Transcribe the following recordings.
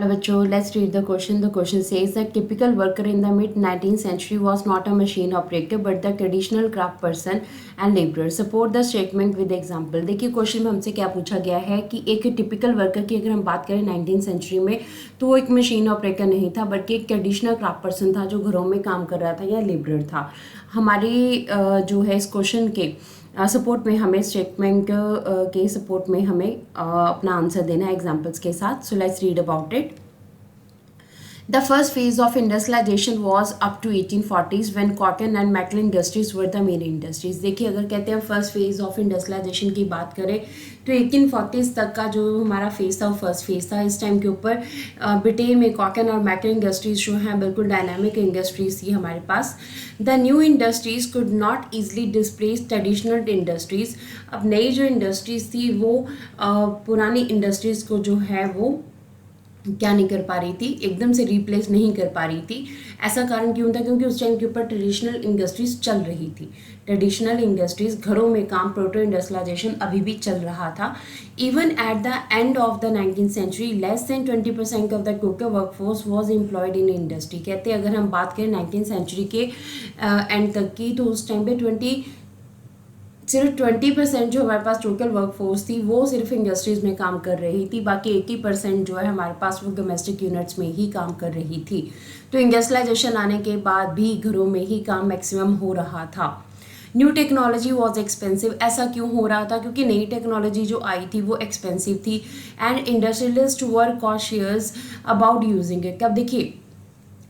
Hello bachcho, let's read the question. The question says that typical worker in the mid 19th century was not a machine operator but the traditional craft person and laborer. Support the statement with example. देखिए question में हमसे क्या पूछा गया है कि एक typical worker की अगर हम बात करें 19th सेंचुरी में तो वो एक मशीन ऑपरेटर नहीं था बल्कि एक ट्रेडिशनल क्राफ्ट पर्सन था जो घरों में काम कर रहा था या लेबरर था. हमारी जो है इस क्वेश्चन के सपोर्ट में हमें स्टेटमेंट के सपोर्ट में हमें अपना आंसर देना है एग्जांपल्स के साथ. So let's read about it. The first phase of industrialization was up to 1840s when cotton and metal industries were the main industries. देखिए अगर कहते हैं फर्स्ट फेज ऑफ इंडस्ट्रियलाइजेशन की बात करें तो 1840s तक का जो हमारा फेज था वो फर्स्ट फेज था. इस टाइम के ऊपर ब्रिटेन में कॉटन और मेटल इंडस्ट्रीज जो हैं बिल्कुल डायनामिक इंडस्ट्रीज थी हमारे पास. The new industries could not easily displace traditional industries. अब नई जो इंडस्ट्रीज थी वो पुरानी इंडस्ट्रीज को जो है वो क्या नहीं कर पा रही थी, एकदम से रिप्लेस नहीं कर पा रही थी. ऐसा कारण क्यों था? क्योंकि उस टाइम के ऊपर ट्रेडिशनल इंडस्ट्रीज चल रही थी. ट्रेडिशनल इंडस्ट्रीज घरों में काम, प्रोटो इंडस्ट्रियलाइजेशन अभी भी चल रहा था. Even at the end of the 19th century less than 20% of the total workforce was employed in industry. कहते हैं अगर हम बात करें 19th सेंचुरी के एंड तक की तो उस टाइम पे सिर्फ 20% जो हमारे पास टोटल वर्कफोर्स थी वो सिर्फ इंडस्ट्रीज़ में काम कर रही थी. बाकी 80% जो है हमारे पास वो डोमेस्टिक यूनिट्स में ही काम कर रही थी. तो इंडस्ट्रियलाइजेशन आने के बाद भी घरों में ही काम मैक्सिमम हो रहा था. New technology was expensive. ऐसा क्यों हो रहा था? क्योंकि नई टेक्नोलॉजी जो आई थी वो एक्सपेंसिव थी and industrialist were cautious about using it. अब देखिए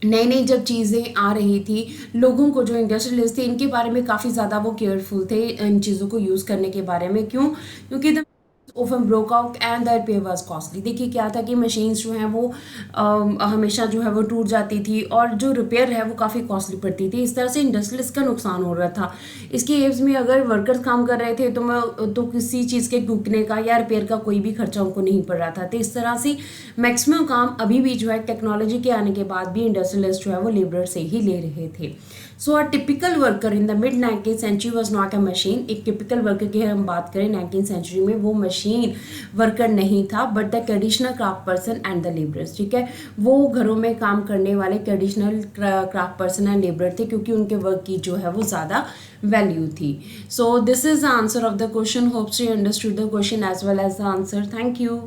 नई नई जब चीज़ें आ रही थी लोगों को, जो इंडस्ट्रियलिस्ट थे इनके बारे में काफ़ी ज़्यादा वो केयरफुल थे इन चीज़ों को यूज़ करने के बारे में. क्यों? क्योंकि the often broke out and the repair was costly. देखिए क्या था कि मशीन्स जो हैं वो हमेशा जो है वो टूट जाती थी और जो रिपेयर है वो काफ़ी कॉस्टली पड़ती थी. इस तरह से इंडस्ट्रियलिस्ट का नुकसान हो रहा था. इसके एव्स में अगर वर्कर्स काम कर रहे थे तो किसी चीज़ के टूटने का या रिपेयर का कोई भी खर्चा उनको नहीं पड़ रहा था. तो इस तरह से मैक्सिमम काम अभी भी जो है टेक्नोलॉजी के आने के बाद भी इंडस्ट्रियलिस्ट जो है वो लेबर से ही ले रहे थे. So a typical worker in the mid 19th century was not a machine. एक टिपिकल वर्कर की हम बात करें 19th सेंचुरी में वो मशीन वर्कर नहीं था but the traditional craft person and the labourers. ठीक है, वो घरों में काम करने वाले traditional craft person and labour थे क्योंकि उनके वर्क की जो है वो ज़्यादा वैल्यू थी. So this is the answer of the question. Hopes you understood the question as well as the answer. Thank you.